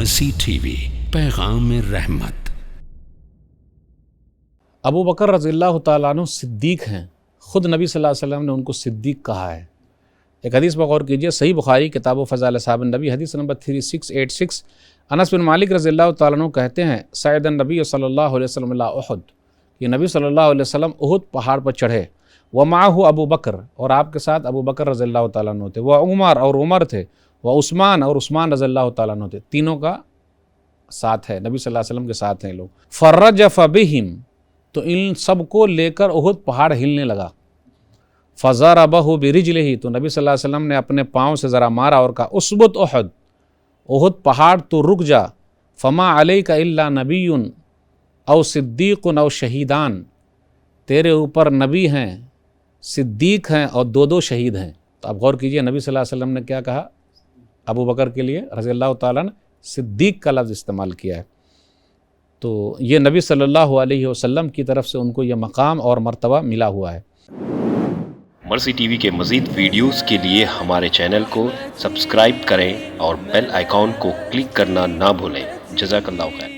مرسی T V, پیغام رحمت۔ ابو بکر رضی اللہ تعالیٰ عنہ صدیق ہیں، خود نبی صلی اللہ علیہ وسلم نے ان کو صدیق کہا ہے۔ ایک حدیث پر غور کیجئے، صحیح بخاری کتاب و فضائل اصحاب النبی، حدیث نمبر 3686، انس بن مالک رضی اللہ تعالیٰ عنہ کہتے ہیں صعد النبی صلی اللہ علیہ وسلم الی احد، کہ نبی صلی اللہ علیہ وسلم احد پہاڑ پر چڑھے، ومعہ ابو بکر، اور آپ کے ساتھ ابو بکر رضی اللہ تعالیٰ عنہ تھے، وعمر، اور عمر تھے، وعثمان، اور عثمان رضی اللہ تعالیٰ عنہ تھے، تینوں کا ساتھ ہے، نبی صلی اللہ علیہ وسلم کے ساتھ ہیں لوگ۔ فرجف بہم، تو ان سب کو لے کر احد پہاڑ ہلنے لگا۔ فضربہ برجلہ، تو نبی صلی اللہ علیہ وسلم نے اپنے پاؤں سے ذرا مارا اور کہا اسبت احد، احد پہاڑ تو رک جا، فما علیک الا نبی او صدیق او شہیدان، تیرے اوپر نبی ہیں، صدیق ہیں، اور دو شہید ہیں۔ تو آپ غور کیجئے نبی صلی اللہ علیہ وسلم نے کیا کہا؟ ابو بکر کے لیے رضی اللہ تعالیٰ نے صدیق کا لفظ استعمال کیا ہے۔ تو یہ نبی صلی اللہ علیہ وسلم کی طرف سے ان کو یہ مقام اور مرتبہ ملا ہوا ہے۔ مرسی ٹی وی کے مزید ویڈیوز کے لیے ہمارے چینل کو سبسکرائب کریں اور بیل آئیکن کو کلک کرنا نہ بھولیں۔ جزاک اللہ خیر۔